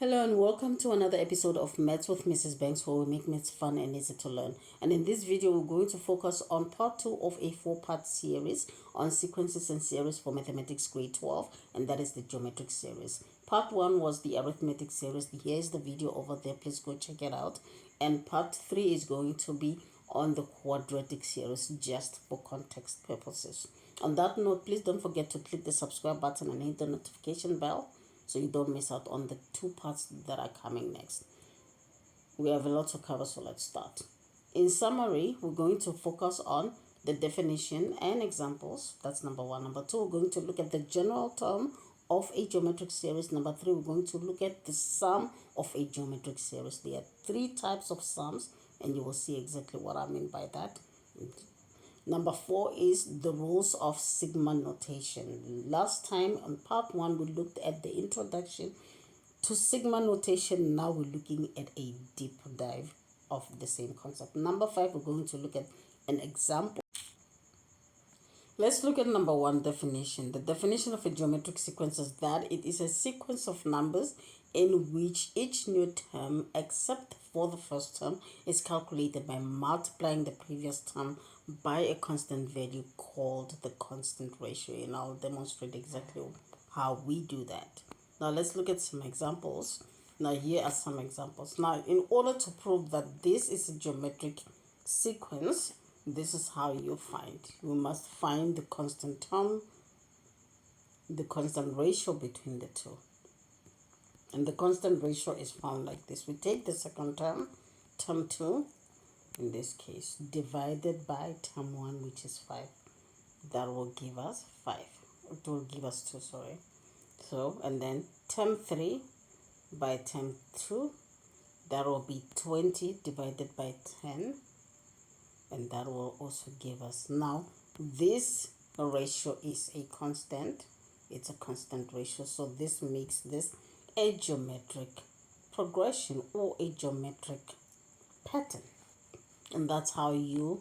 Hello and welcome to another episode of Maths with Mrs. Banks, where we make maths fun and easy to learn. And in this video, we're going to focus on part 2 of a 4-part series on sequences and series for mathematics grade 12, and that is the geometric series. Part 1 was the arithmetic series. Here's the video over there. Please go check it out. And part 3 is going to be on the quadratic series, just for context purposes. On that note, please don't forget to click the subscribe button and hit the notification bell so you don't miss out on the 2 parts that are coming next. We have a lot to cover, so let's start. In summary, we're going to focus on the definition and examples. That's number 1. Number 2, we're going to look at the general term of a geometric series. Number 3, we're going to look at the sum of a geometric series. There are 3 types of sums, and you will see exactly what I mean by that. Number 4 is the rules of sigma notation. Last time on part 1, we looked at the introduction to sigma notation. Now we're looking at a deep dive of the same concept. Number 5, we're going to look at an example. Let's look at number 1 definition. The definition of a geometric sequence is that it is a sequence of numbers in which each new term, except for the first term, is calculated by multiplying the previous term by a constant value called the constant ratio. And I'll demonstrate exactly how we do that. Now let's look at some examples. Now here are some examples. Now in order to prove that this is a geometric sequence, this is how you find. You must find the constant term, the constant ratio between the two. And the constant ratio is found like this. We take the second term, term 2, in this case, divided by term 1, which is 5. That will give us 5. It will give us 2, sorry. So, and then term 3 by term 2, that will be 20 divided by 10. And that will also give us, now this ratio is a constant. It's a constant ratio. So this makes this a geometric progression or a geometric pattern. And that's how you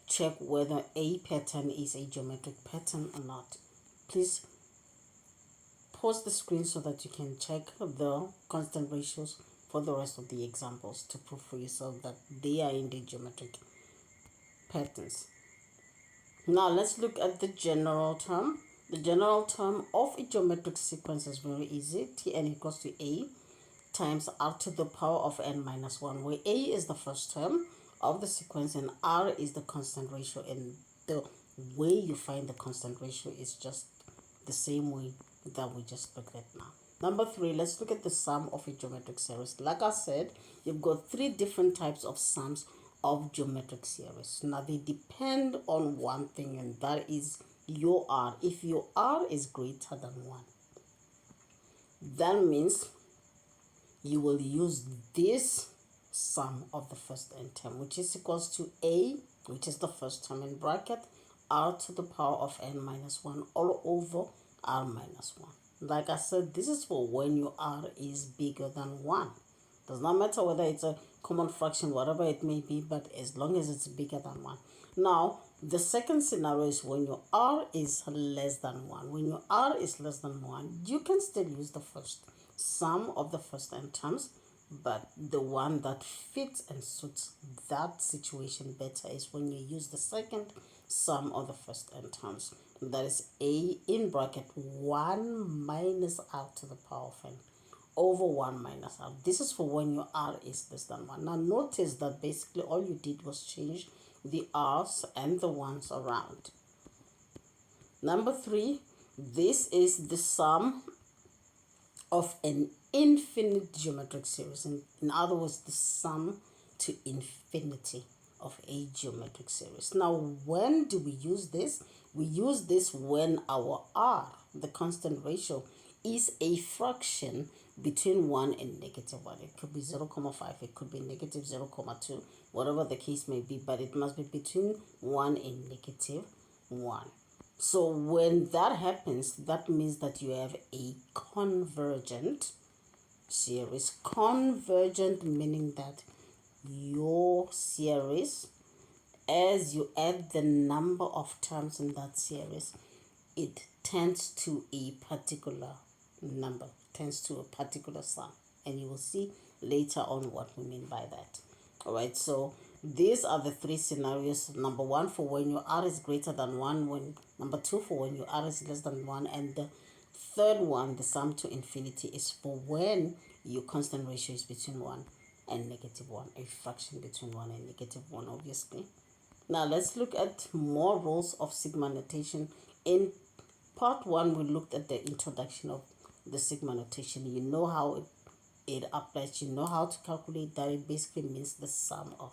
check whether a pattern is a geometric pattern or not. Please pause the screen so that you can check the constant ratios for the rest of the examples to prove for yourself that they are indeed geometric patterns. Now let's look at the general term. The general term of a geometric sequence is very easy. Tn equals to a times r to the power of n minus 1, where a is the first term of the sequence and r is the constant ratio. And the way you find the constant ratio is just the same way that we just looked at now. Number 3, let's look at the sum of a geometric series. Like I said, you've got 3 different types of sums of geometric series. Now they depend on one thing, and that is your r. If your r is greater than 1, that means you will use this sum of the first n term, which is equals to a, which is the first term in bracket, r to the power of n minus 1 all over r minus 1. Like I said, this is for when your r is bigger than 1. Does not matter whether it's a common fraction, whatever it may be, but as long as it's bigger than 1. Now, the second scenario is when your r is less than 1. When your r is less than 1, you can still use the first sum of the first n terms, but the one that fits and suits that situation better is when you use the second sum of the first n terms. That is a in bracket 1 minus r to the power of n over 1 minus r. This is for when your r is less than 1. Now notice that basically all you did was change the r's and the 1's around. Number 3, this is the sum of an infinite geometric series. In other words, the sum to infinity of a geometric series. Now, when do we use this? We use this when our r, the constant ratio, is a fraction between 1 and negative 1. It could be 0.5, it could be negative 0.2, whatever the case may be, but it must be between 1 and negative 1. So when that happens, that means that you have a convergent series. Convergent meaning that your series, as you add the number of terms in that series, it tends to a particular number, tends to a particular sum. and you will see later on what we mean by that. All right, so these are the three scenarios. Number one, for when your r is greater than 1, when number two, for when your r is less than 1, and the third one, the sum to infinity, is for when your constant ratio is between 1 and -1, a fraction between 1 and -1, obviously. Now let's look at more rules of sigma notation. In part 1, we looked at the introduction of the sigma notation. You know how it applies, you know how to calculate that. It basically means the sum of.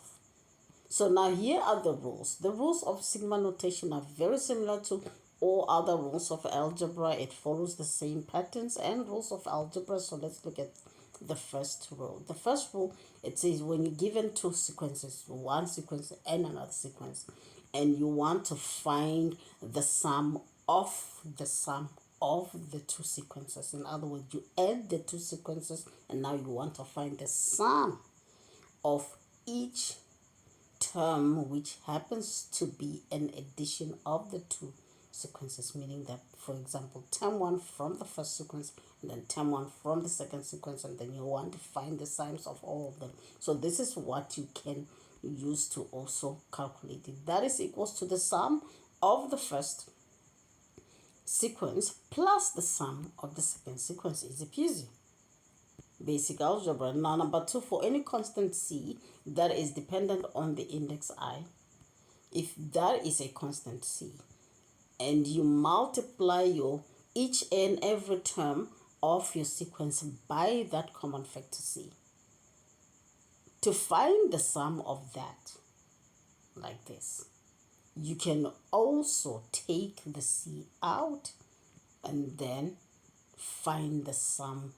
So now here are the rules. The rules of sigma notation are very similar to all other rules of algebra. It follows the same patterns and rules of algebra. So let's look at the first rule. The first rule, it says when you're given two sequences, one sequence and another sequence, and you want to find the sum of the two sequences. In other words, you add the two sequences and now you want to find the sum of each term, which happens to be an addition of the two sequences, meaning that, for example, term 1 from the first sequence and then term 1 from the second sequence, and then you want to find the sums of all of them. So this is what you can use to also calculate it. That is equals to the sum of the first sequence plus the sum of the second sequence. Easy peasy. Basic algebra. Now number 2, for any constant c that is dependent on the index I, if that is a constant c, and you multiply your each and every term of your sequence by that common factor c, to find the sum of that, like this, you can also take the c out and then find the sum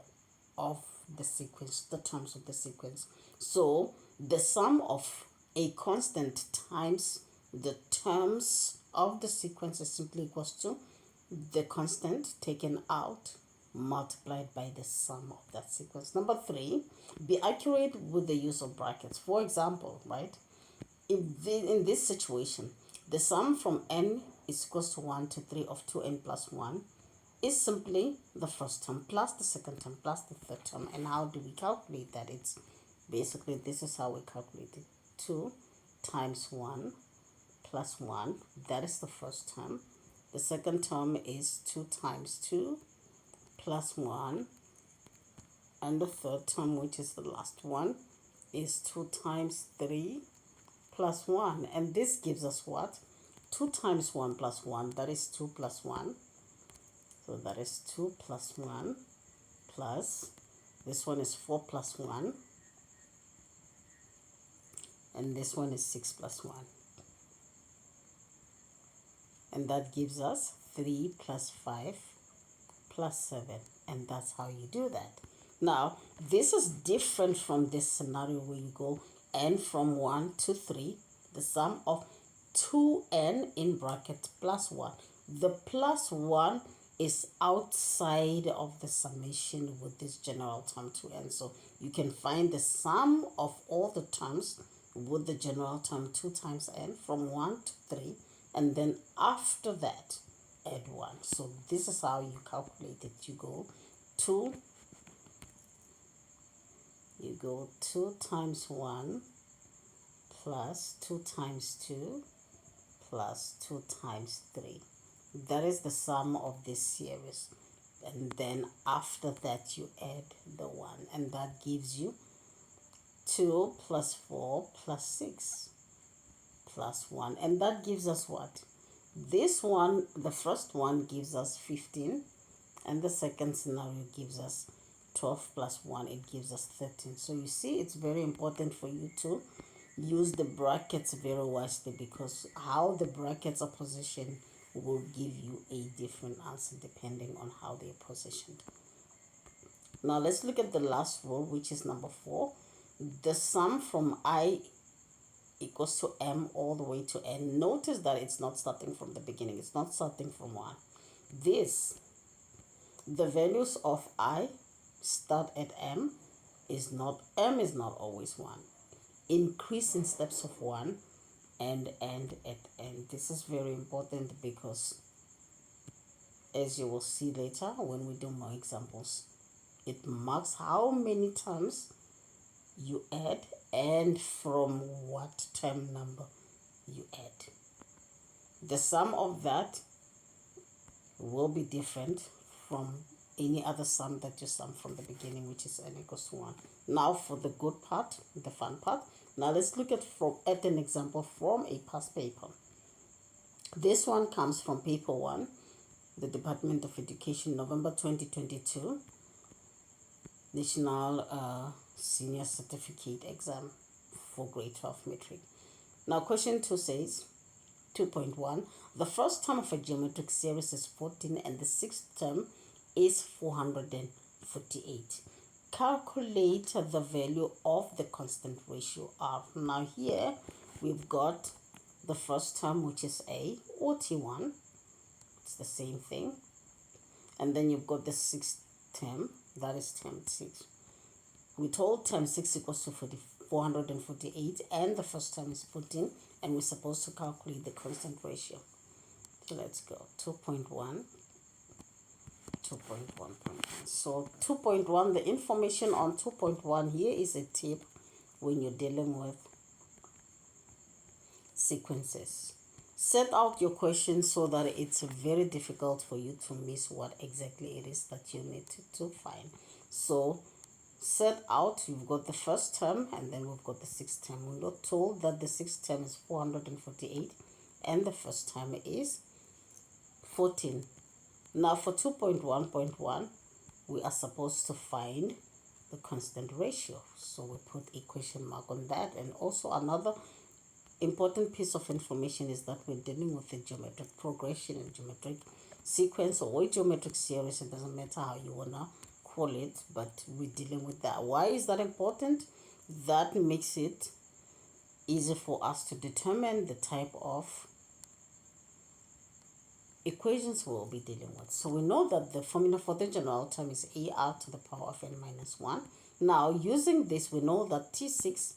of the sequence, the terms of the sequence. So the sum of a constant times the terms of the sequence is simply equals to the constant taken out multiplied by the sum of that sequence. Number 3, be accurate with the use of brackets. For example, right, in this situation, the sum from n is equals to 1 to 3 of 2n plus 1 is simply the first term plus the second term plus the third term. And how do we calculate that? It's basically, this is how we calculate it. 2 times 1 plus 1, that is the first term. The second term is 2 times 2 plus 1. And the third term, which is the last one, is 2 times 3 plus 1. And this gives us what? 2 times 1 plus 1, that is 2 plus 1. So that is 2 plus 1 plus, this one is 4 plus 1. And this one is 6 plus 1. And that gives us 3 plus 5 plus 7. And that's how you do that. Now, this is different from this scenario where you go n from 1 to 3, the sum of 2n in bracket plus 1. The plus 1 is outside of the summation with this general term 2n. So you can find the sum of all the terms with the general term 2 times n from 1 to 3. And then after that, add 1. So this is how you calculate it. You go 2 times 1 plus 2 times 2 plus 2 times 3. That is the sum of this series. And then after that, you add the 1. And that gives you 2 plus 4 plus 6 plus 1. And that gives us what? This one, the first one gives us 15. And the second scenario gives us 12 plus 1. It gives us 13. So you see, it's very important for you to use the brackets very wisely, because how the brackets are positioned will give you a different answer depending on how they are positioned. Now let's look at the last rule, which is number 4. The sum from I equals to m all the way to n. Notice that it's not starting from the beginning. It's not starting from 1. The values of I start at m is not always 1. Increase in steps of 1 and end at n. This is very important because, as you will see later when we do more examples, It marks how many terms you add and from what term number you add. The sum of that will be different from any other sum that you sum from the beginning, which is n equals to 1. Now for the good part, the fun part. Now let's look at an example from a past paper. This one comes from paper 1, the Department of Education, November 2022, National Senior Certificate Exam for grade 12 metric. Now question 2 says, 2.1, the first term of a geometric series is 14 and the sixth term is 448. Calculate the value of the constant ratio R. Now here we've got the first term, which is A or T1. It's the same thing. And then you've got the sixth term, that is term 6. We told term 6 equals to 448 and the first term is 14, and we're supposed to calculate the constant ratio. So let's go 2.1. So 2.1, the information on 2.1 here is a tip when you're dealing with sequences. Set out your questions so that it's very difficult for you to miss what exactly it is that you need to find. So set out, you've got the first term and then we've got the sixth term. We're not told that the sixth term is 448 and the first term is 14. Now for 2.1.1, we are supposed to find the constant ratio. So we put a question mark on that. And also another important piece of information is that we're dealing with a geometric progression and geometric sequence or a geometric series. It doesn't matter how you want to call it, but we're dealing with that. Why is that important? That makes it easy for us to determine the type of equations we'll be dealing with. So we know that the formula for the general term is AR to the power of n minus 1. Now using this, we know that T6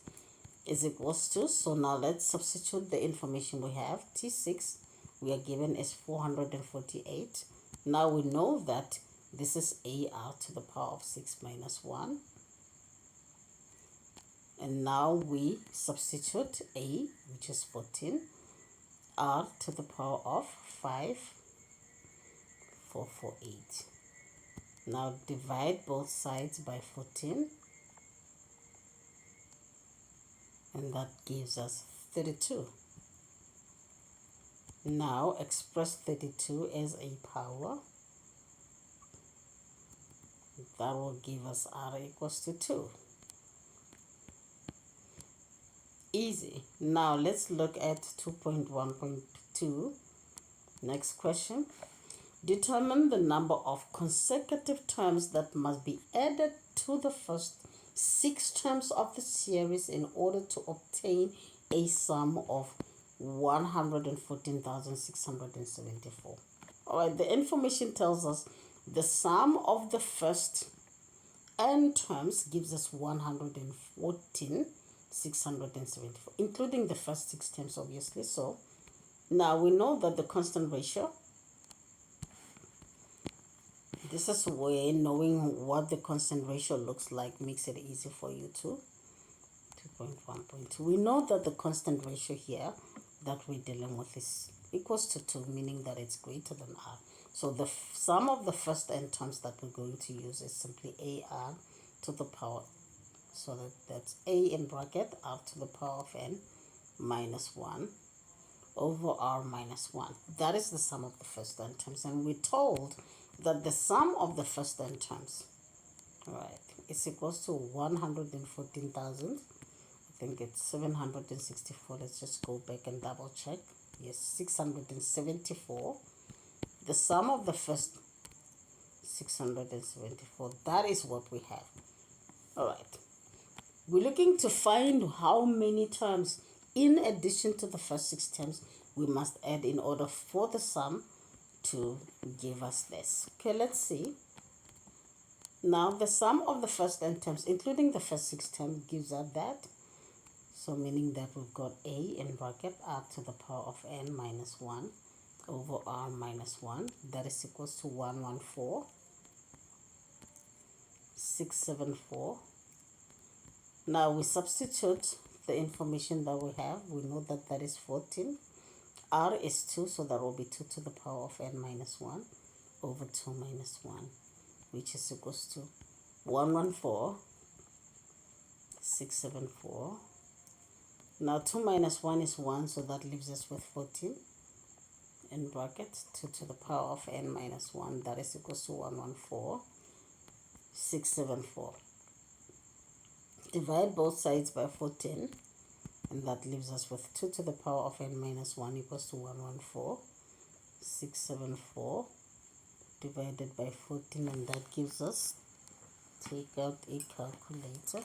is equals to, so now let's substitute the information we have. T6 we are given is 448. Now we know that this is AR to the power of 6 minus 1. And now we substitute A, which is 14, R to the power of 5448. Now divide both sides by 14. And that gives us 32. Now express 32 as a power. That will give us R equals to 2. Easy. Now let's look at 2.1.2. Next question. Determine the number of consecutive terms that must be added to the first 6 terms of the series in order to obtain a sum of 114,674. Alright, the information tells us the sum of the first n terms gives us 114,674, including the first 6 terms, obviously. So now we know that the constant ratio, this is where knowing what the constant ratio looks like makes it easy for you to 2.1.2. We know that the constant ratio here that we're dealing with is equals to 2, meaning that it's greater than R. So the sum of the first n terms that we're going to use is simply AR to the power, so that's A in bracket R to the power of n minus 1 over R minus 1. That is the sum of the first n terms, and we're told that the sum of the first n terms, right, is equals to 114,000. I think it's 764. Let's just go back and double check. Yes, 674. The sum of the first 674, that is what we have. All right. We're looking to find how many terms in addition to the first 6 terms we must add in order for the sum to give us this. Okay, let's see. Now the sum of the first n terms, including the first 6 terms, gives us that. So meaning that we've got A in bracket R to the power of n minus 1 over R minus 1. That is equals to 114,674. 674. Now we substitute the information that we have. We know that that is 14. R is 2, so that will be 2 to the power of n minus 1 over 2 minus 1, which is equals to 114, 674. Now 2 minus 1 is 1, so that leaves us with 14 in brackets 2 to the power of n minus 1, that is equals to 114, 674. Divide both sides by 14, and that leaves us with 2 to the power of n minus 1 equals to 114, 674 divided by 14, and that gives us, take out a calculator,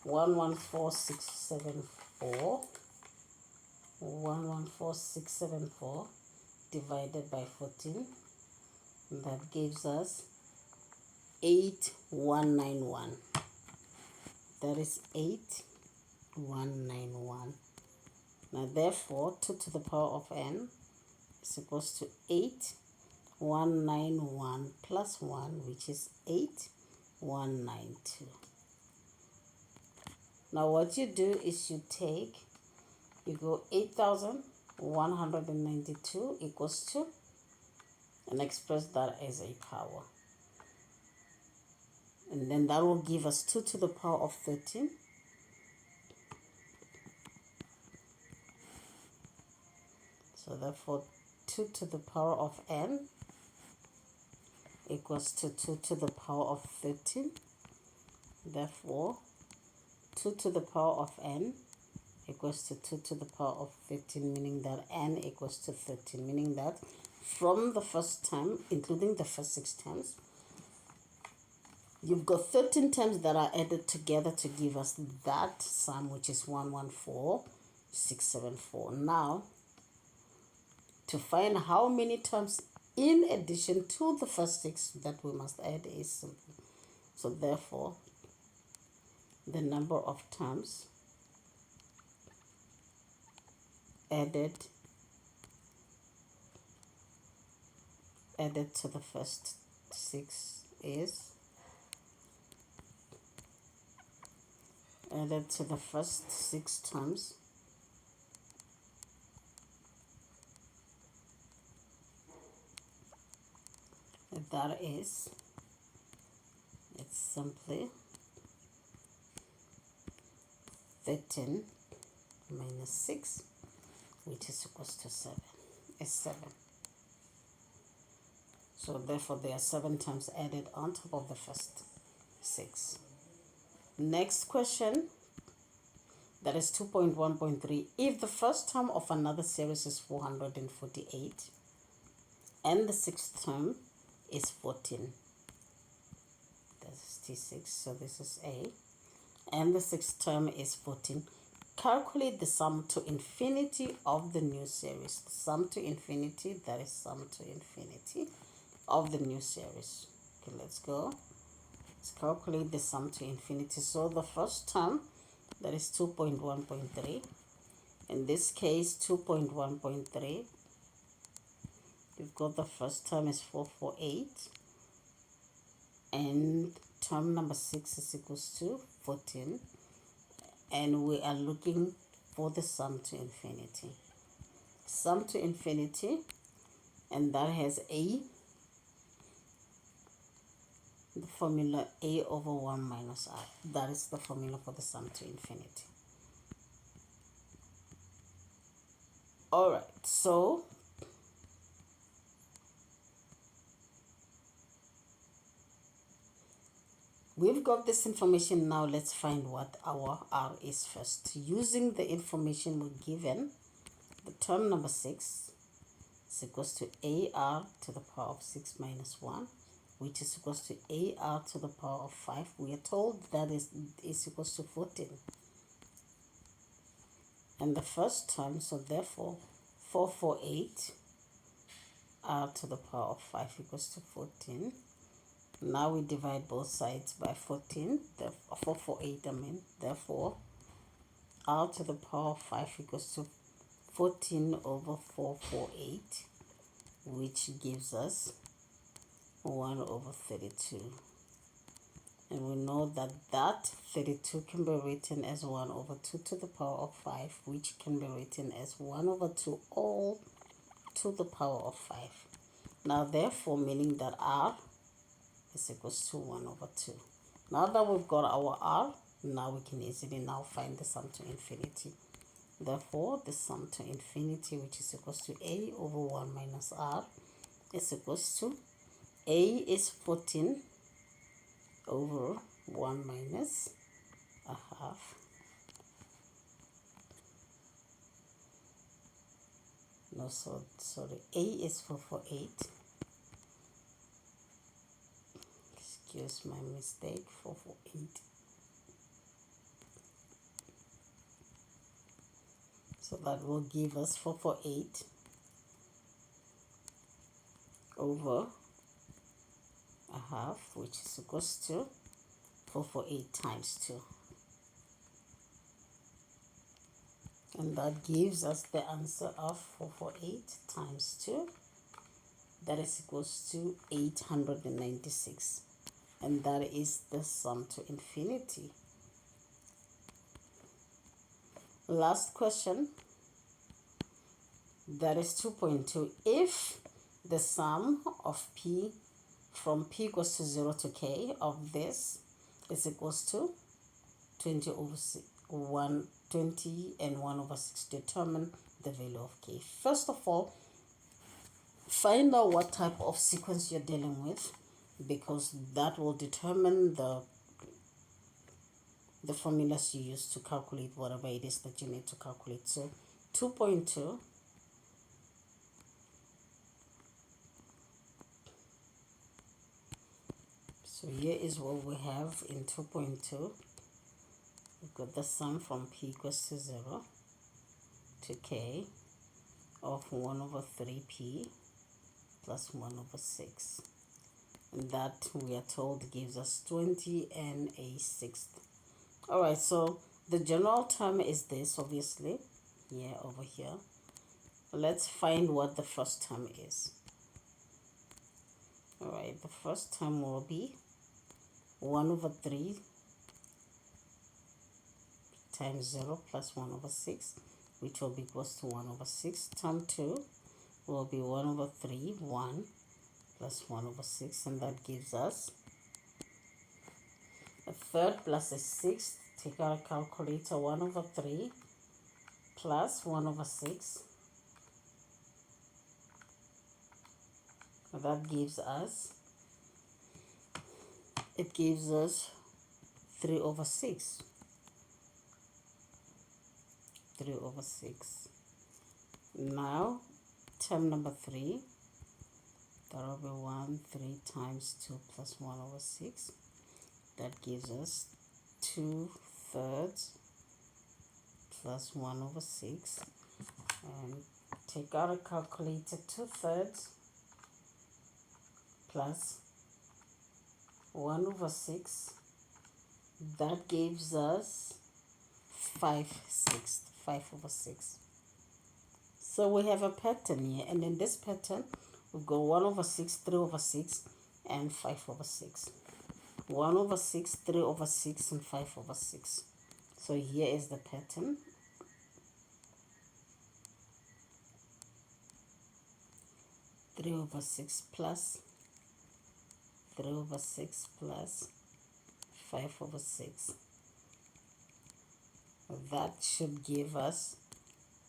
114674, 114674 divided by 14, and that gives us 8191. That is 8191. Now therefore 2 to the power of n is equals to 8191 plus 1, which is 8192. Now what you do is you go 8192 equals to, and express that as a power. And then that will give us 2 to the power of 13. So therefore 2 to the power of n equals to 2 to the power of 13. Therefore 2 to the power of n equals to 2 to the power of 13, meaning that n equals to 13, meaning that from the first time, including the first 6 times, you've got 13 terms that are added together to give us that sum, which is 114674. Now, to find how many terms in addition to the first 6 that we must add is simple. So therefore, the number of terms added to the first 6 is, added to the first 6 terms that is, it's simply 13 minus 6, which is equals to 7, is 7. So therefore there are 7 terms added on top of the first 6. Next question, that is 2.1.3. If the first term of another series is 448 and the sixth term is 14, that's T6, so this is A, and the sixth term is 14, calculate the sum to infinity of the new series. The sum to infinity, that is sum to infinity of the new series. Okay, let's go. Let's calculate the sum to infinity. So the first term, that is 2.1.3. In this case, 2.1.3, we've got the first term is 448, and term number 6 is equals to 14, and we are looking for the sum to infinity. Sum to infinity, and that has the formula a over 1 minus I. That is the formula for the sum to infinity. Alright, so we've got this information. Now let's find what our R is first. Using the information we're given, the term number 6 is equals to AR to the power of 6 minus 1, which is equals to AR to the power of 5. We are told that is equals to 14. And the first term, so therefore 448 R to the power of 5 equals to 14. Now we divide both sides by 14, 448 I mean, therefore R to the power of 5 equals to 14 over 448, which gives us 1 over 32. And we know that that 32 can be written as 1 over 2 to the power of 5, which can be written as 1 over 2 all to the power of 5. Now, therefore, meaning that r is equals to 1 over 2. Now that we've got our r, now we can easily now find the sum to infinity. Therefore, the sum to infinity, which is equals to a over 1 minus r, is equals to a is 14 over 1 minus a half. No, so sorry, a is 448. Excuse my mistake, 448. So that will give us 448 over a half, which is equals to 448 times 2. And that gives us the answer of 448 times 2. That is equals to 896. And that is the sum to infinity. Last question. That is 2.2. If the sum of p from p equals to 0 to k of this is equals to 20 over 20 and 1 over 6, determine the value of k. First of all, find out what type of sequence you're dealing with, because that will determine the formulas you use to calculate whatever it is that you need to calculate. So 2.2 so here is what we have in 2.2. We've got the sum from p equals to 0 to k of 1 over 3p plus 1 over 6. And that, we are told, gives us 20 and a sixth. Alright, so the general term is this, obviously, over here. Let's find what the first term is. Alright, the first term will be 1 over 3 times 0 plus 1 over 6, which will be equals to 1 over 6. Term 2 will be 1 over 3, 1 plus 1 over 6, and that gives us a third plus a sixth. Take out a calculator. 1 over 3 plus 1 over 6. That gives us, it gives us 3 over 6. 3 over 6. Now, term number 3, that will be 1, 3 times 2 plus 1 over 6. That gives us 2 thirds plus 1 over 6. And take out a calculator. 2 thirds plus 1 over 6. That gives us 5 sixths. 5 over 6. So we have a pattern here, and in this pattern we've got 1 over 6, 3 over 6, and 5 over 6. 1 over 6, 3 over 6, and 5 over 6. So here is the pattern. Three over 6 plus 3 over 6 plus 5 over 6. That should give us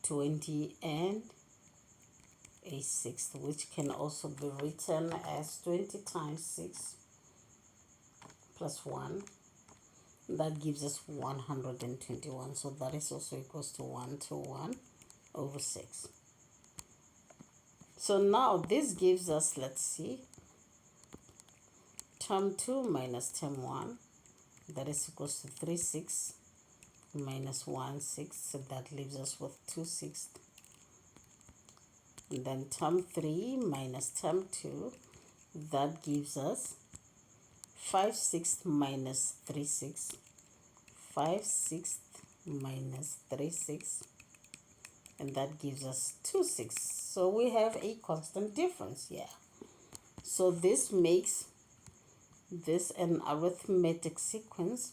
20 and a sixth, which can also be written as 20 times 6 plus 1. That gives us 121. So that is also equals to 1 to 1 over 6. So now this gives us, let's see, term 2 minus term 1. That is equals to 3 6 minus 1 6. So that leaves us with 2 sixths. And then term 3 minus term 2. That gives us 5 sixths minus 3 sixths. 5 sixths minus 3 sixths. And that gives us 2 sixths. So we have a constant difference here. So this makes this an arithmetic sequence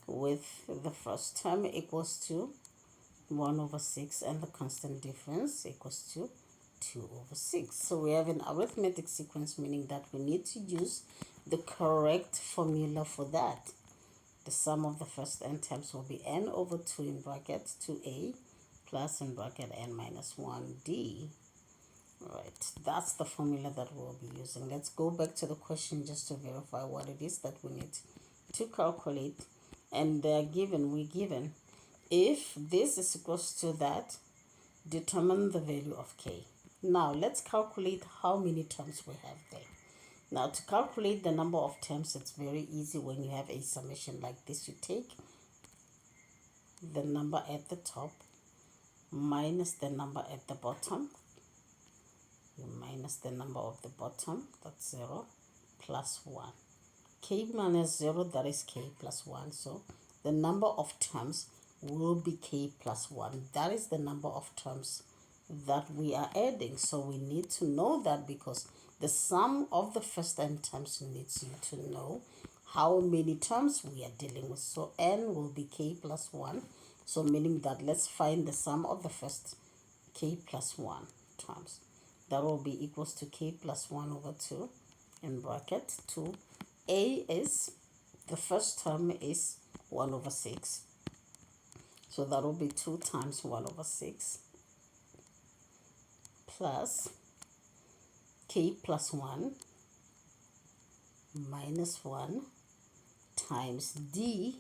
with the first term equals to 1 over 6 and the constant difference equals to 2 over 6. So we have an arithmetic sequence, meaning that we need to use the correct formula for that. The sum of the first n terms will be n over 2 in bracket 2a plus in bracket n minus 1d. Right, that's the formula that we'll be using. Let's go back to the question just to verify what it is that we need to calculate. And we're given if this is equals to that, determine the value of k. Now let's calculate how many terms we have there. Now to calculate the number of terms, it's very easy. When you have a summation like this, you take the number at the top minus the number at the bottom. You minus the number of the bottom, that's 0, plus 1. K minus 0, that is k plus 1. So the number of terms will be k plus 1. That is the number of terms that we are adding. So we need to know that, because the sum of the first n terms needs you to know how many terms we are dealing with. So n will be k plus 1. So meaning that let's find the sum of the first k plus 1 terms. That will be equals to k plus 1 over 2 in bracket 2. A is, the first term is 1 over 6. So that will be 2 times 1 over 6 plus k plus 1 minus 1 times d,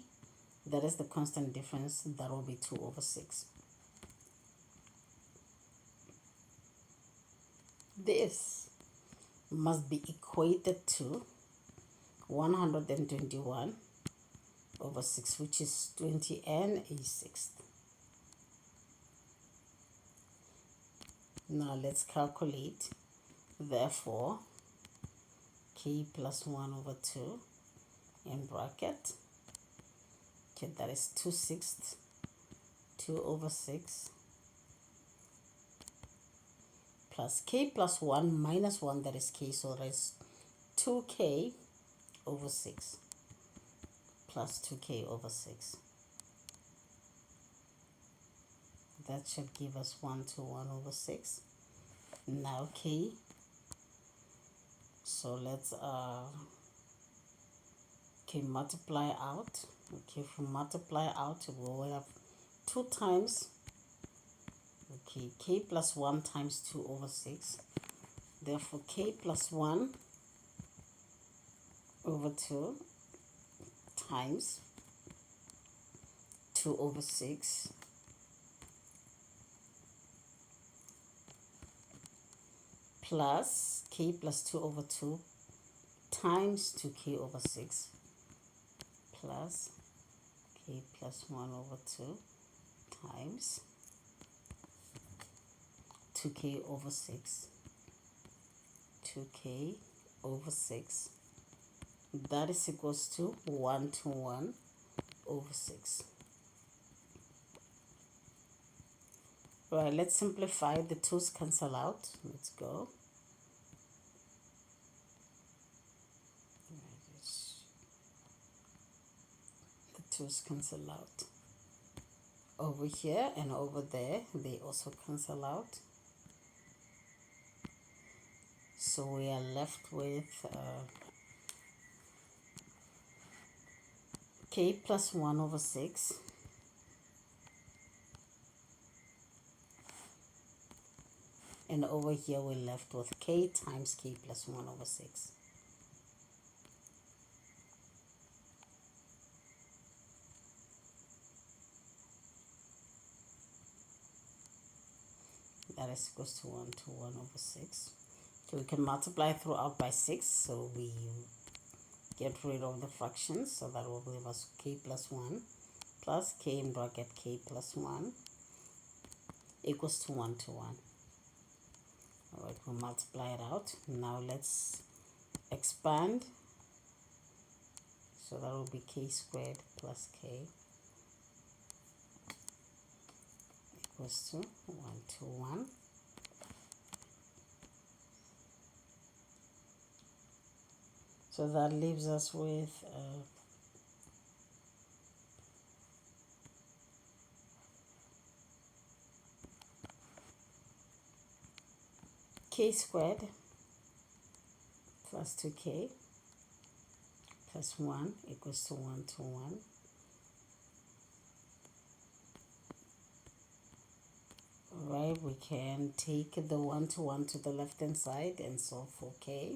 that is the constant difference, that will be 2 over 6. This must be equated to 121 over 6, which is 20 and a sixth. Now let's calculate. Therefore, k plus 1 over 2 in bracket, okay, that is 2/6, 2 over 6, plus k plus 1 minus 1, that is k, so that is 2k over 6 plus 2k over 6. That should give us 1 to 1 over 6. Now k, so let's multiply out. Okay, if we multiply out, we will have 2 times, okay, k plus 1 times 2 over 6. Therefore k plus 1 over 2 times 2 over 6 plus k plus 2 over 2 times 2k over 6 plus k plus 1 over 2 times 2k over 6, 2k over 6. That is equals to 1 to 1 over 6. Right, let's simplify. The 2's cancel out. Let's go. The 2's cancel out. Over here and over there, they also cancel out. So we are left with k plus 1 over 6 and over here we're left with k times k plus 1 over 6. That is equals to 1 to 1 over 6. So we can multiply throughout by 6, so we get rid of the fractions, so that will give us k plus 1 plus k in bracket k plus 1 equals to 1 to 1. Alright, we'll multiply it out. Now let's expand. So that will be k squared plus k equals to 1 to 1. So that leaves us with k squared plus 2k plus 1 equals to 1 to 1. Right, we can take the 1 to 1 to the left hand side and solve for k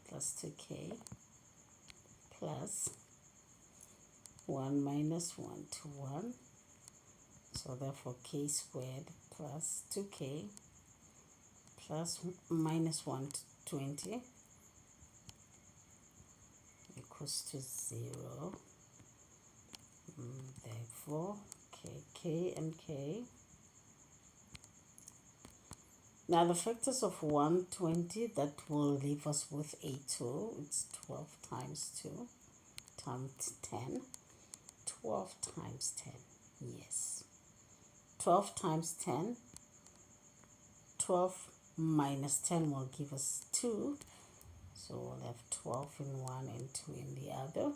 plus 2k plus 1 minus 1 to 1. So therefore k squared plus 2k plus minus 1 to 20 equals to 0. Therefore k and k. Now the factors of 120, that will leave us with a 2. It's 12 times 2 times 10. 12 times 10. Yes. 12 times 10. 12 minus 10 will give us 2. So we'll have 12 in one and 2 in the other.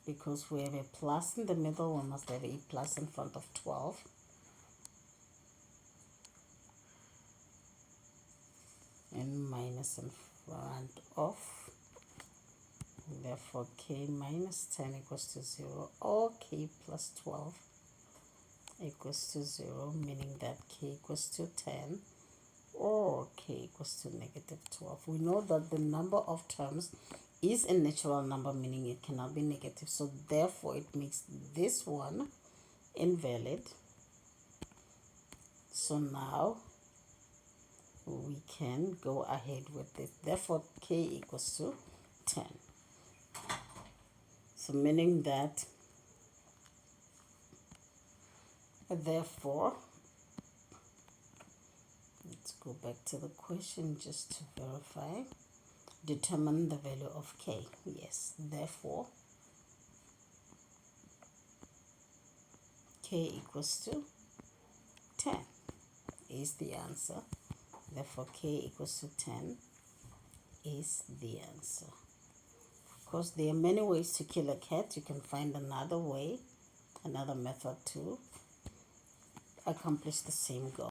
Because we have a plus in the middle, we must have a plus in front of 12. And minus in front of. Therefore, k minus 10 equals to 0. Or k plus 12 equals to 0, meaning that k equals to 10. Or k equals to negative 12. We know that the number of terms is a natural number, meaning it cannot be negative. So therefore, it makes this one invalid. So now we can go ahead with it. Therefore, k equals to 10. So meaning that, therefore, let's go back to the question just to verify. Determine the value of k. Yes, therefore, k equals to 10 is the answer. Therefore, k equals to 10 is the answer. Of course, there are many ways to kill a cat. You can find another way, another method to accomplish the same goal.